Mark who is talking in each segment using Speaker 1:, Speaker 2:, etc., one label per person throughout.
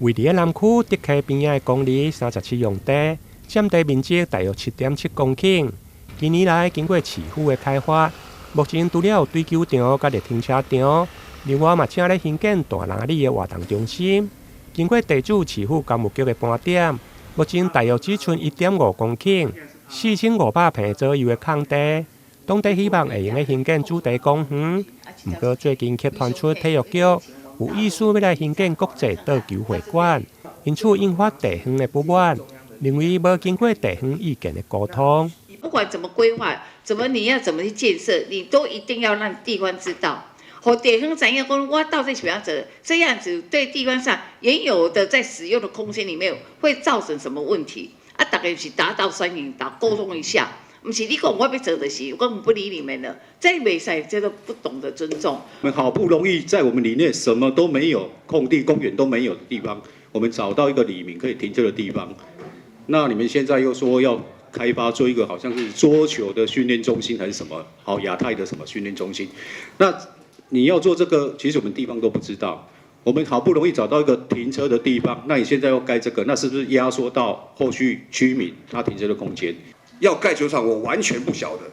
Speaker 1: 位伫南区德溪边仔的公里37用地，占地面积大约7.7公顷。近年来，经过市府的开发，目前除了有水球场、甲热停车场，另外嘛正咧兴建大篮里的活动中心。经过地主市府工务局的盘点，目前大约只剩1.5公顷，4500平左右的空地。当地希望会用来兴建主题公园，不过最近却传出体育局有意思要来兴建国际桌球会馆，因此引发地方的不满，认为无经过地方意见的沟通。
Speaker 2: 不管怎么规划，你要怎么去建设，你都一定要让地方知道。和地方产业讲，我到底怎么样子？这样子对地方上原有的在使用的空间里面会造成什么问题？啊，大概是达到双赢，沟通一下。不是你讲我要做的是，我不理你们了，这袂使，这都不懂得尊重。
Speaker 3: 我们好不容易在我们里面什么都没有，空地、公园都没有的地方，我们找到一个里民可以停车的地方。那你们现在又说要开发做一个好像是桌球的训练中心还是什么，好亚太的什么训练中心？那你要做这个，其实我们地方都不知道。我们好不容易找到一个停车的地方，那你现在要盖这个，那是不是压缩到后续居民他停车的空间？
Speaker 4: 要盖球场，我完全不晓得，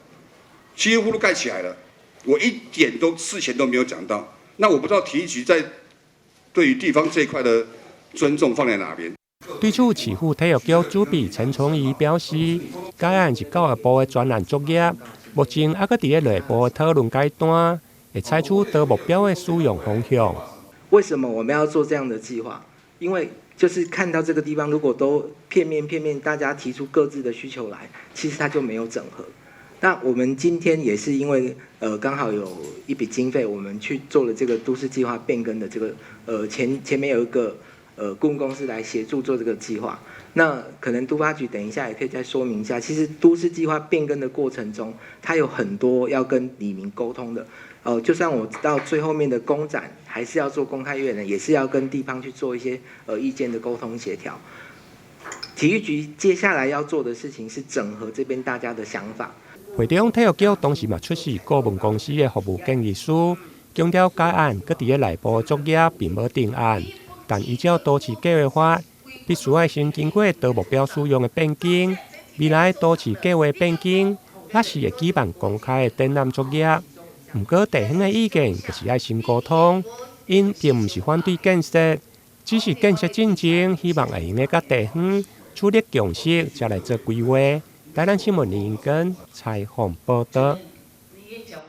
Speaker 4: 几乎都盖起来了，我一点都事前都没有讲到。那我不知道体育局在对于地方这一块的尊重放在哪边。
Speaker 1: 对此，市府体育局主秘陈崇仪表示，该案是教育部的专案作业，目前还搁伫咧内部的讨论阶段，会采取多目标的使用方向。
Speaker 5: 为什么我们要做这样的计划？因为就是看到这个地方，如果都片面大家提出各自的需求来，其实它就没有整合。那我们今天也是因为刚好有一笔经费，我们去做了这个都市计划变更的这个前面有一个顾问公司来协助做这个计划。那可能都发局等一下也可以再说明一下，其实都市计划变更的过程中，它有很多要跟里民沟通的。就算我到最后面的公展，还是要做公开阅览，也是要跟地方去做一些意见的沟通协调。体育局接下来要做的事情是整合这边大家的想法。
Speaker 1: 会中体育局当时嘛出示顾问公司的服务建议书，强调该案搁伫咧内部作业并无定案，但依照都市计划法，必须要先经过多目标使用的变更。未来都市计划变更，也是会举办公开的展览作业。不过地方的意见就是要先沟通，因并不是反对建设，只是建设进程希望会用咧甲地方处理共识，才来做规划。台南新闻林根采访报道。
Speaker 2: 你也讲